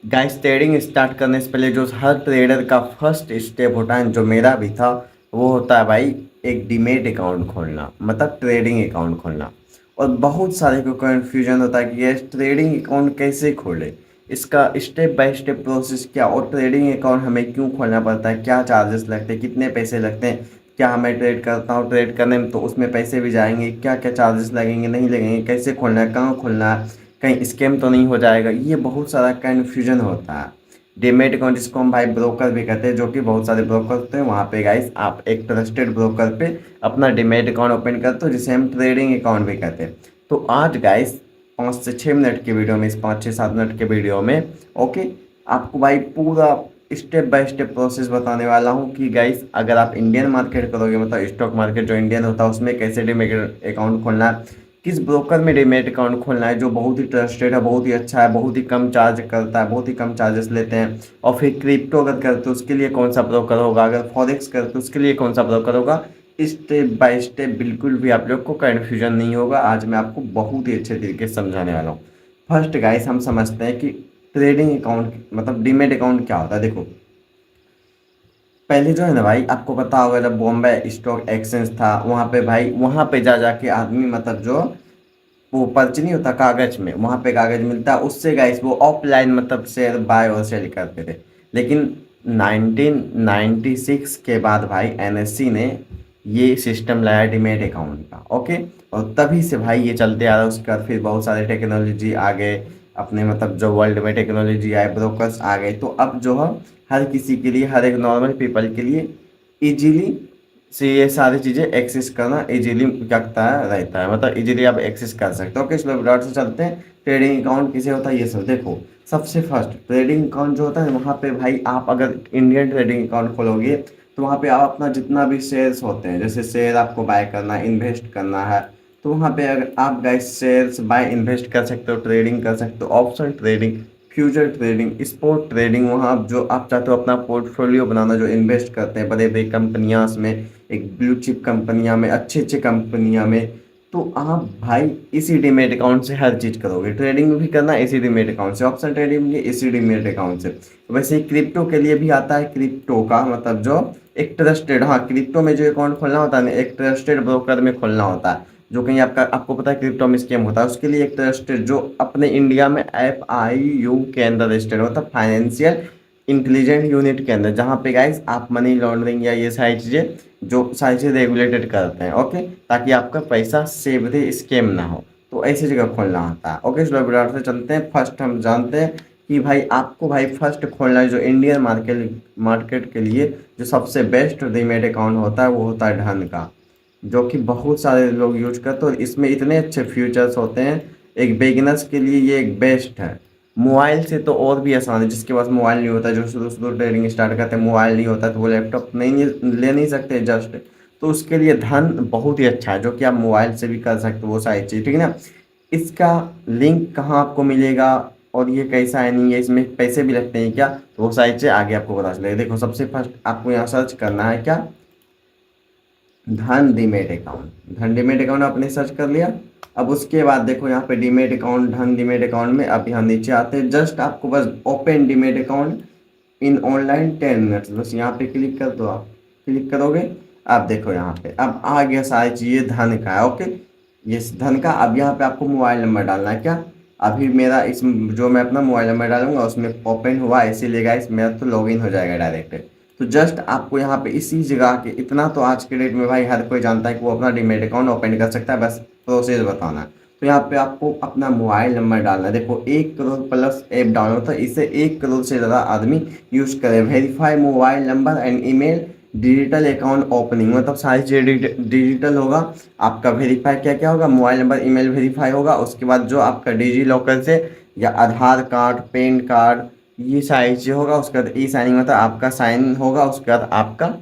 Guys trading start करने से पहले जो हर ट्रेडर का फर्स्ट स्टेप होता है, जो मेरा भी था, वो होता है भाई एक डीमेट अकाउंट खोलना, मतलब ट्रेडिंग अकाउंट खोलना। और बहुत सारे को कन्फ्यूजन होता है कि ये ट्रेडिंग अकाउंट कैसे खोले, इसका स्टेप बाय स्टेप प्रोसेस क्या, और ट्रेडिंग अकाउंट हमें क्यों खोलना पड़ता है, क्या चार्जेस लगते हैं, कितने पैसे लगते हैं, क्या मैं ट्रेड करता हूँ, ट्रेड करने में तो उसमें पैसे भी जाएंगे, क्या क्या चार्जेस लगेंगे नहीं लगेंगे, कैसे खोलना है, कहाँ खोलना है, कहीं स्कैम तो नहीं हो जाएगा, ये बहुत सारा कन्फ्यूजन होता है। डीमेट अकाउंट जिसको हम भाई ब्रोकर भी कहते हैं, जो कि बहुत सारे ब्रोकर होते हैं, वहाँ पे गाइस आप एक ट्रस्टेड ब्रोकर पे अपना डीमेट अकाउंट ओपन करते हो, जिसे हम ट्रेडिंग अकाउंट भी कहते हैं। तो आज गाइस 5 से 6 मिनट की वीडियो में, इस 5 से 7 मिनट के वीडियो में, ओके, आपको भाई पूरा स्टेप बाय स्टेप प्रोसेस बताने वाला हूँ कि गाइस अगर आप इंडियन मार्केट करोगे, मतलब स्टॉक मार्केट जो इंडियन होता है, उसमें कैसे डीमेट अकाउंट खोलना है, किस ब्रोकर में डीमेट अकाउंट खोलना है जो बहुत ही ट्रस्टेड है, बहुत ही अच्छा है, बहुत ही कम चार्ज करता है, बहुत ही कम चार्जेस लेते हैं। और फिर क्रिप्टो अगर करते हो उसके लिए कौन सा ब्रोकर होगा, अगर फॉरेक्स करते हो उसके लिए कौन सा ब्रोकर होगा, स्टेप बाय स्टेप बिल्कुल भी आप लोग को कन्फ्यूजन नहीं होगा। आज मैं आपको बहुत ही अच्छे तरीके से समझाने वाला हूँ। फर्स्ट गाइस हम समझते हैं कि ट्रेडिंग अकाउंट मतलब डीमेट अकाउंट क्या होता है। देखो, पहले जो है ना भाई, आपको पता होगा जब बॉम्बे स्टॉक एक्सचेंज था, वहाँ पे भाई, वहाँ पे जा जाके आदमी, मतलब जो वो पर्ची नहीं होता कागज में, वहां पे कागज मिलता है, उससे गाइस वो ऑफलाइन मतलब शेयर बाय और सेल करते थे। लेकिन 1996 के बाद भाई एनएससी ने ये सिस्टम लाया डीमेट अकाउंट का, ओके। और तभी से भाई ये चलते आ रहा है। उसके बाद फिर बहुत सारे टेक्नोलॉजी आ गए अपने, मतलब जो वर्ल्ड में टेक्नोलॉजी आए, ब्रोकर्स आ गए, तो अब जो है हर किसी के लिए, हर एक नॉर्मल पीपल के लिए इजीली से ये सारी चीज़ें एक्सेस करना इजीली क्या करता है रहता है, मतलब इजीली आप एक्सेस कर सकते हो। ओके, इसलिए विदाउट से चलते हैं ट्रेडिंग अकाउंट किसे होता है ये सब देखो। सबसे फर्स्ट ट्रेडिंग अकाउंट जो होता है, वहाँ पे भाई आप अगर इंडियन ट्रेडिंग अकाउंट खोलोगे, तो वहाँ पे आप अपना जितना भी शेयर्स होते हैं, जैसे शेयर आपको बाय करना है, इन्वेस्ट करना है, तो वहाँ पे अगर आप गाइस शेयर्स बाय इन्वेस्ट कर सकते हो, ट्रेडिंग कर सकते हो, option trading, future trading, spot trading, वहाँ आप जो आप चाहते हो अपना पोर्टफोलियो बनाना, जो इन्वेस्ट करते हैं बड़े बड़े कंपनियां में, एक ब्लू चिप कंपनियां में, अच्छे अच्छे कंपनियां में, तो आप भाई इसी डीमेट अकाउंट से हर चीज़ करोगे। ट्रेडिंग भी करना है इसी डीमेट अकाउंट से, ऑप्शन ट्रेडिंग भी इसी डीमेट अकाउंट से। वैसे ही क्रिप्टो के लिए भी आता है, क्रिप्टो का मतलब जो एक ट्रस्टेड, हाँ, क्रिप्टो में जो अकाउंट खोलना होता है ना, एक ट्रस्टेड ब्रोकर में खोलना होता है। जो कहीं आपका, आपको पता है क्रिप्टो में स्कैम होता है, उसके लिए एक ट्रस्टेड जो अपने इंडिया में FIU के अंदर रजिस्टर्ड होता है, फाइनेंशियल इंटेलिजेंट यूनिट के अंदर, जहाँ पे गाइस आप मनी लॉन्ड्रिंग या ये सारी चीज़ें, जो सारी चीज़ रेगुलेटेड करते हैं, ओके, ताकि आपका पैसा सेव रहे, स्कैम ना हो। तो ऐसी जगह खोलना होता है। ओके, चलो विराट से चलते हैं। फर्स्ट हम जानते हैं कि भाई आपको भाई फर्स्ट खोलना है जो इंडियन मार्केट मार्केट के लिए जो सबसे बेस्ट डीमेट अकाउंट होता है, वो होता है धन का, जो कि बहुत सारे लोग यूज करते हैं, और इसमें इतने अच्छे फीचर्स होते हैं। एक बिगिनर्स के लिए ये एक बेस्ट है। मोबाइल से तो और भी आसान है, जिसके पास मोबाइल नहीं होता, जो शुरू शुरू ट्रेडिंग स्टार्ट करते हैं, मोबाइल नहीं होता, तो वो लैपटॉप ले नहीं सकते जस्ट, तो उसके लिए धन बहुत ही अच्छा है, जो कि आप मोबाइल से भी कर सकते हो वो सारी चीज़, ठीक है ना। इसका लिंक कहाँ आपको मिलेगा, और ये कैसा है, नहीं है, इसमें पैसे भी लगते हैं क्या, तो वो सारी चीज़ें आगे आपको पता चलेगा। देखो, सबसे फर्स्ट आपको यहाँ सर्च करना है क्या, धन डीमेट अकाउंट। धन डीमेट अकाउंट आपने सर्च कर लिया। अब उसके बाद देखो यहाँ पे डीमेट अकाउंट, धन डीमेट अकाउंट में आप यहाँ नीचे आते हैं, जस्ट आपको बस open demat account in online 10 minutes, बस यहाँ पे क्लिक कर दो। आप क्लिक करोगे, आप देखो यहाँ पे अब आ गया सारी चीज़ें धन का है, ओके। ये धन का, अब यहाँ पे आपको मोबाइल नंबर डालना है क्या। अभी मेरा इस जो मैं अपना मोबाइल नंबर डालूंगा उसमें ओपन हुआ है, इसीलिए गाइस मेरा तो लॉगिन हो जाएगा डायरेक्ट। तो जस्ट आपको यहाँ पे इसी जगह के, इतना तो आज के डेट में भाई हर कोई जानता है कि वो अपना डीमेट अकाउंट ओपन कर सकता है, बस प्रोसेस बताना है। तो यहाँ पे आपको अपना मोबाइल नंबर डालना है। देखो 1 करोड़+ ऐप डाउनलोड था, इसे 1 करोड़ से ज़्यादा आदमी यूज करे। Verify mobile number and email, digital account opening, मतलब सारी चीज़ें डिजिटल होगा। आपका वेरीफाई क्या क्या होगा, मोबाइल नंबर, ईमेल वेरीफाई होगा। उसके बाद जो आपका डिजी लॉकर से या आधार कार्ड, पैन कार्ड, ये सारी चीज़ होगा। उसके बाद ई साइनिंग मतलब आपका साइन होगा। उसके बाद आपका,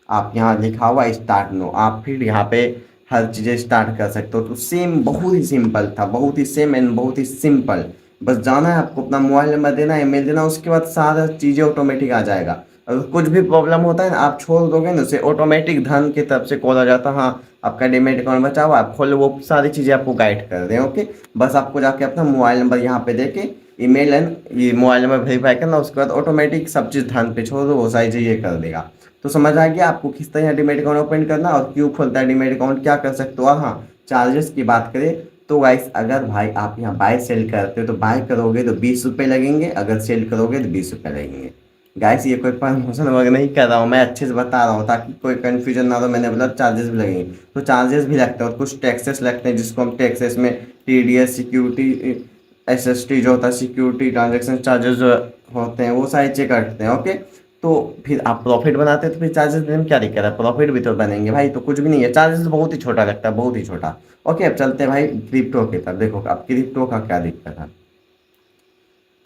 आप यहाँ लिखा हुआ स्टार्ट नो, आप फिर यहाँ पे हर चीज़ें स्टार्ट कर सकते हो। तो सेम, बहुत ही सिंपल था, बहुत ही सेम एंड बहुत ही सिंपल। बस जाना है आपको, अपना मोबाइल नंबर देना है, ईमेल देना, उसके बाद सारा चीज़ें ऑटोमेटिक आ जाएगा। अगर कुछ भी प्रॉब्लम होता है ना, आप छोड़ दोगे ना उसे, ऑटोमेटिक धन की तरफ से कॉल आ जाता है, हाँ आपका डीमेट अकाउंट बचा हुआ, आप खोलो, वो सारी चीज़ें आपको गाइड कर दें। ओके, बस आपको जाके अपना मोबाइल नंबर यहाँ पे देके ईमेल एंड ये मोबाइल नंबर वेरीफाई करना, उसके बाद ऑटोमेटिक सब चीज़ धन पे छोड़ दो, वो सारी चीज़ें कर देगा। तो समझ आ गया आपको किस तरह डीमेट अकाउंट ओपन करना और क्यों खोलता है डीमेट अकाउंट, क्या कर सकते हो। और हाँ, चार्जेस की बात करें तो गाइस, अगर भाई आप यहाँ बाय सेल करते हो तो बाय करोगे तो 20 रुपये लगेंगे, अगर सेल करोगे तो 20 रुपये लगेंगे। गाइस ये कोई प्रमोशन वर्क नहीं कर रहा हूँ, मैं अच्छे से बता रहा हूँ ताकि कोई कंफ्यूजन ना हो। मैंने बोला चार्जेस भी लगेंगे, तो चार्जेस भी लगते हैं और कुछ टैक्सेस लगते हैं, जिसको हम टैक्सेस में टीडीएस, सिक्योरिटी, एसएसटी जो होता है सिक्योरिटी ट्रांजेक्शन चार्जेस जो होते हैं, वो सारी चेक करते हैं। ओके, तो फिर आप प्रॉफिट बनाते हैं तो फिर चार्जेस देने में क्या दिक्कत है, प्रॉफिट भी तो बनेंगे भाई, तो कुछ भी नहीं है, चार्जेस बहुत ही छोटा लगता है, बहुत ही छोटा। ओके, अब चलते हैं भाई क्रिप्टो की तरफ। देखो अब क्रिप्टो का क्या दिक्कत है।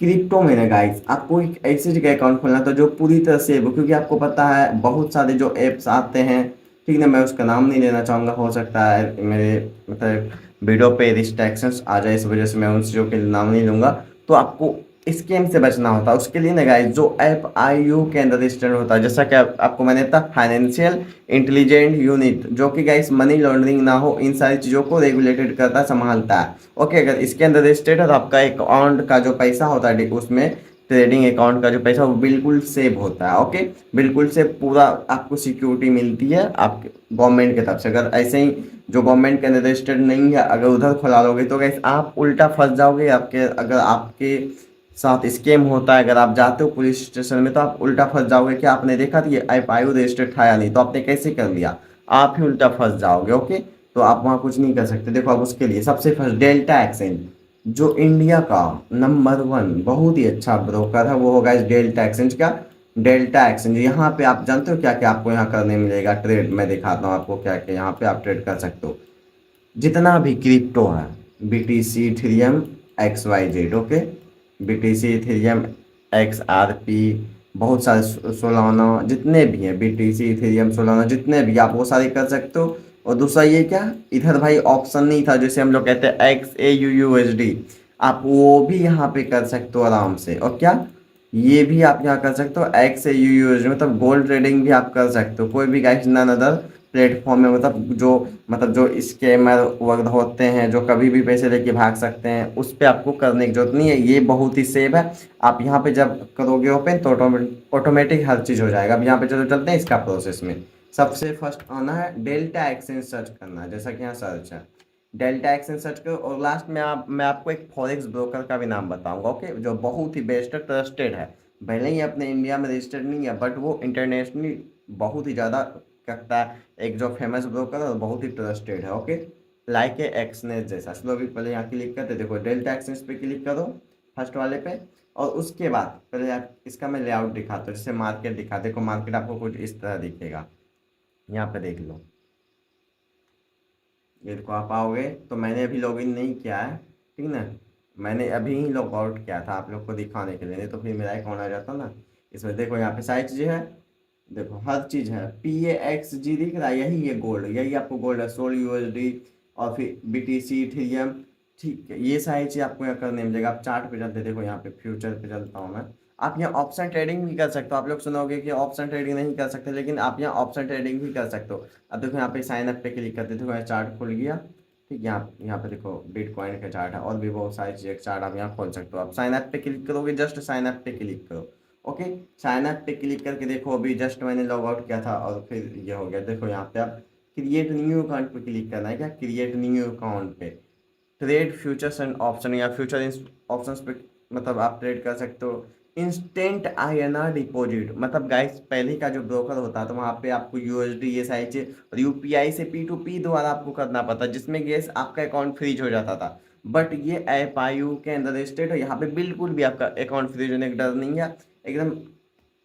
क्रिप्टो में ना गाइस, आपको एक ऐसी जगह अकाउंट खोलना था जो पूरी तरह सेफ हो, क्योंकि आपको पता है बहुत सारे जो ऐप्स आते हैं, ठीक ना, मैं उसका नाम नहीं लेना चाहूँगा, हो सकता है मेरे मतलब वीडियो पे रिस्ट्रिक्शंस आ जाए, इस वजह से मैं उन चीज़ों के नाम नहीं लूँगा। तो आपको स्कैम से बचना होता है, उसके लिए ना गाइस जो ऐप आईयू के अंदर रजिस्टर्ड होता है, जैसा कि आपको मैंने था फाइनेंशियल इंटेलिजेंट यूनिट, जो कि गाइस मनी लॉन्ड्रिंग ना हो, इन सारी चीज़ों को रेगुलेटेड करता है, संभालता है। ओके, अगर इसके अंदर रजिस्टर्ड है तो आपका अकाउंट का जो पैसा होता है उसमें, ट्रेडिंग अकाउंट का जो पैसा वो बिल्कुल सेव होता है। ओके, बिल्कुल से पूरा आपको सिक्योरिटी मिलती है आपके गवर्नमेंट की तरफ से। अगर ऐसे ही जो गवर्नमेंट के अंदर रजिस्टर्ड नहीं है, अगर उधर खुला लोगे तो गाइस आप उल्टा फंस जाओगे। आपके अगर आपके साथ स्कैम होता है, अगर आप जाते हो पुलिस स्टेशन में, तो आप उल्टा फंस जाओगे कि आपने देखा था ये ऐप आयु रजिस्टर्ड था या नहीं, तो आपने कैसे कर लिया, आप ही उल्टा फंस जाओगे। ओके, तो आप वहाँ कुछ नहीं कर सकते। देखो अब उसके लिए सबसे फर्स्ट डेल्टा एक्सचेंज, जो इंडिया का नंबर 1 बहुत ही अच्छा ब्रोकर है, वो होगा इस डेल्टा एक्सचेंज का। डेल्टा एक्सचेंज, यहाँ पे आप जानते हो क्या क्या आपको यहाँ करने मिलेगा, ट्रेड मैं दिखाता हूँ आपको क्या क्या यहाँ पे आप ट्रेड कर सकते हो। जितना भी क्रिप्टो है, BTC, Ethereum, XYZ, okay, BTC, Ethereum, XRP, बहुत सारे सोलाना जितने भी हैं, BTC, इथेरियम, सोलाना जितने भी, आप वो सारे कर सकते हो। और दूसरा ये क्या, इधर भाई ऑप्शन नहीं था जैसे हम लोग कहते हैं XAUUSD, आप वो भी यहाँ पे कर सकते हो आराम से। और क्या, ये भी आप यहाँ कर सकते हो XAUUSD, मतलब गोल्ड ट्रेडिंग भी आप कर सकते हो, कोई भी गाइस नन अदर प्लेटफॉर्म में, मतलब जो स्कैमर वगैरह होते हैं जो कभी भी पैसे लेके भाग सकते हैं, उस पर आपको करने की जरूरत नहीं है, ये बहुत ही सेफ है। आप यहाँ पे जब करोगे ओपन तो ऑटोमेटिक हर चीज़ हो जाएगा। अब यहाँ पे चलो चलते हैं इसका प्रोसेस में। सबसे फर्स्ट आना है डेल्टा एक्सचेंज, सर्च करना है, जैसा कि यहाँ सर्च है डेल्टा एक्सचेंज सर्च करो, और लास्ट में मैं आपको एक फॉरेक्स ब्रोकर का भी नाम बताऊंगा, ओके, जो बहुत ही बेस्ट ट्रस्टेड है। भले ही अपने इंडिया में रजिस्टर्ड नहीं है, बट वो इंटरनेशनली बहुत ही ज़्यादा करता है, एक जो फेमस ब्रोकर है और बहुत ही ट्रस्टेड है। ओके, लाइक ए एक्सनेस जैसा। चलो अभी पहले यहाँ क्लिक करते, देखो डेल्टा एक्सचेंज पे क्लिक करो, फर्स्ट वाले पे, और उसके बाद पहले आप इसका मैं लेआउट दिखाता हूँ, जैसे मार्केट दिखा, देखो मार्केट आपको कुछ इस तरह दिखेगा, यहाँ पे देख लो, ये देखो आप आओगे तो मैंने अभी लॉगिन नहीं किया है, ठीक ना, मैंने अभी ही लॉग आउट किया था आप लोग को दिखाने के लिए, नहीं तो फिर मेरा अकाउंट आ जाता ना। इसमें देखो यहाँ पे सारी चीज़ें है, देखो हर चीज़ है, PAXG दिख रहा है, यही है गोल्ड, यही आपको गोल्ड है, सोल USD, और फिर BTC, इथेरियम, ठीक है, ये सारी चीज़ आपको यहाँ करने मिलेगा। आप चार्ट पे चलते, देखो यहाँ पे फ्यूचर पे चलता हूँ मैं। आप यहाँ ऑप्शन ट्रेडिंग भी कर सकते हो, आप लोग सुनोगे कि ऑप्शन ट्रेडिंग नहीं कर सकते, लेकिन आप यहाँ ऑप्शन ट्रेडिंग भी कर सकते हो। अब देखो यहाँ पे साइन अप पे क्लिक करते, देखो यहाँ चार्ट खुल गया, ठीक, यहाँ पे देखो बिटकॉइन का चार्ट है, और भी बहुत सारी चीज़ें चार्ट आप यहाँ खोल सकते हो। आप साइन अप पे क्लिक करोगे, जस्ट साइन अप पे क्लिक करो, ओके, साइन अप पे क्लिक करके देखो, अभी जस्ट मैंने लॉग आउट किया था और फिर ये हो गया। देखो यहाँ पे आप क्रिएट न्यू अकाउंट पे क्लिक करना है, क्या क्रिएट न्यू अकाउंट पे, ट्रेड फ्यूचर्स एंड ऑप्शन या फ्यूचर ऑप्शंस पे, मतलब आप ट्रेड कर सकते हो। इंस्टेंट INR डिपॉजिट, मतलब गाइस पहले का जो ब्रोकर होता तो वहाँ पे आपको USD ये सारी चीज और UPI से P2P द्वारा आपको करना पड़ता, जिसमें गैस आपका अकाउंट फ्रीज हो जाता था। बट ये ऐप आयु के अंदर रजिस्टर्ड है, यहाँ पे बिल्कुल भी आपका अकाउंट फ्रीज होने का डर नहीं है, एकदम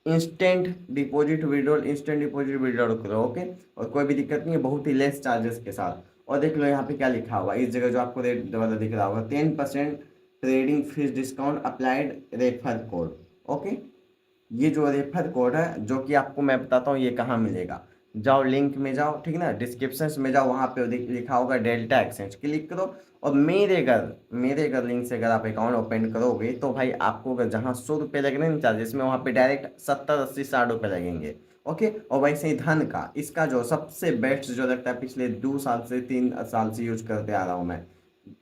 इंस्टेंट डिपॉजिट विड्रॉल करो, ओके, और कोई भी दिक्कत नहीं है, बहुत ही लेस चार्जेस के साथ। और देख लो यहाँ पे क्या लिखा हुआ है, इस जगह जो आपको रेट वाला दिख रहा होगा, 10% trading fees discount applied, refer code, okay, ये जो रेफर कोड है जो कि आपको मैं बताता हूँ ये कहाँ मिलेगा। जाओ लिंक में जाओ, ठीक है ना, डिस्क्रिप्शन में जाओ, वहाँ पे लिखा होगा डेल्टा एक्सचेंज, क्लिक करो। और मेरे घर लिंक से अगर आप अकाउंट ओपन करोगे तो भाई आपको अगर जहाँ 100 रुपये लगने ना चार्जेस में, वहाँ पे डायरेक्ट 70 80 60 रुपये लगेंगे। ओके। और वैसे ही धन का, इसका जो सबसे बेस्ट जो लगता है, पिछले 2 साल से 3 साल से यूज करते आ रहा हूँ मैं,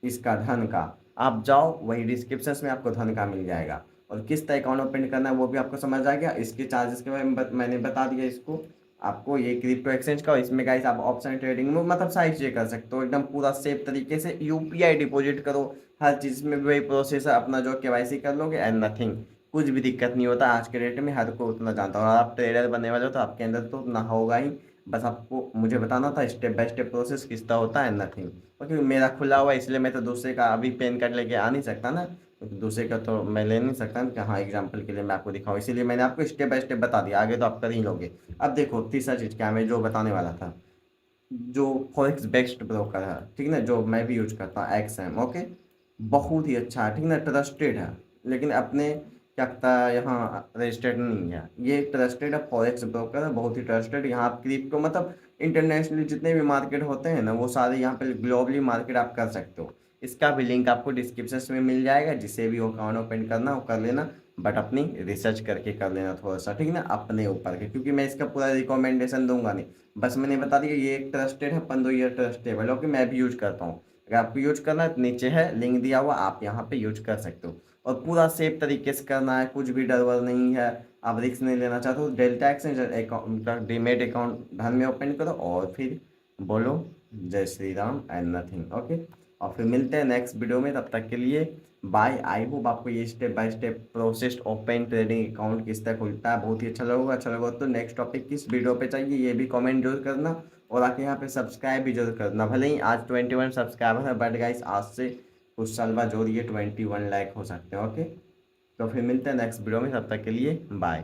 इसका धन का, आप जाओ वही डिस्क्रिप्शन में आपको धन का मिल जाएगा। और किस तरह अकाउंट ओपन करना है वो भी आपको समझ आ गया। इसके चार्जेस के बारे में मैंने बता दिया इसको आपको, ये क्रिप्टो एक्सचेंज का। इसमें गाइस आप ऑप्शन ट्रेडिंग में मतलब सारी चीजें कर सकते हो, एकदम पूरा सेफ तरीके से यूपीआई डिपॉजिट करो, हर चीज में भी वही प्रोसेस है, अपना जो केवाईसी कर लोगे एंड नथिंग, कुछ भी दिक्कत नहीं होता। आज के डेट में हर कोई उतना जानता हो, और आप ट्रेडर बनने वाले हो तो आपके अंदर तो ना होगा ही, बस आपको मुझे बताना था स्टेप बाय स्टेप प्रोसेस किस तरह होता है एंड नथिंग। क्योंकि मेरा खुला हुआ है, इसलिए मैं तो दूसरे का अभी पेन कार्ड लेके आ नहीं सकता ना, क्योंकि दूसरे का तो मैं ले नहीं सकता ना कि हाँ एग्जाम्पल के लिए मैं आपको दिखाऊँ, इसीलिए मैंने आपको स्टेप बाय स्टेप बता दिया, आगे तो आप कर ही लोगे। अब देखो तीसरा चीज़ क्या है, मैं जो बताने वाला था, जो फॉरेक्स बेस्ट ब्रोकर है, ठीक है ना, जो मैं भी यूज करता हूँ, एक्सएम। ओके। बहुत ही अच्छा है, ठीक ना, ट्रस्टेड है, लेकिन अपने क्या कहता है यहाँ रजिस्टर्ड नहीं है, ये ट्रस्टेड है, फॉरेक्स ब्रोकर है, बहुत ही ट्रस्टेड। यहाँ आप क्रिप्टो मतलब इंटरनेशनली जितने भी मार्केट होते हैं ना, वो सारे यहाँ पे ग्लोबली मार्केट आप कर सकते हो। इसका भी लिंक आपको डिस्क्रिप्शन में मिल जाएगा, जिसे भी वो अकाउंट ओपन करना हो कर लेना, बट अपनी रिसर्च करके कर लेना थोड़ा सा, ठीक है ना, अपने ऊपर के, क्योंकि मैं इसका पूरा रिकमेंडेशन दूंगा नहीं, बस मैंने बता दिया ये एक ट्रस्टेड है, 15 ईयर ट्रस्टेबल, ओके, मैं भी यूज करता हूँ। अगर आपको यूज करना है तो नीचे है लिंक दिया हुआ, आप यहाँ पे यूज कर सकते हो। और पूरा सेफ तरीके से करना है, कुछ भी डर वर नहीं है। आप रिस्क नहीं लेना चाहते हो, डेल्टा एक्सचेंज अकाउंट का डीमेट अकाउंट धन में ओपन करो और फिर बोलो जय Shri Ram and nothing. Okay. और फिर मिलते हैं नेक्स्ट वीडियो में, तब तक के लिए बाय। आई होप आपको ये step by step process open trading account किस तरह खुलता है बहुत ही अच्छा लगा तो नेक्स्ट टॉपिक किस वीडियो पे चाहिए ये भी कमेंट जरूर करना। और आके यहाँ पे सब्सक्राइब भी जरूर करना, भले ही आज 21 सब्सक्राइबर है, बट गाइस आज से कुछ साल बाद जो ये 21 लाख हो सकते हैं। ओके। तो फिर मिलते हैं नेक्स्ट वीडियो में, तब तक के लिए बाय।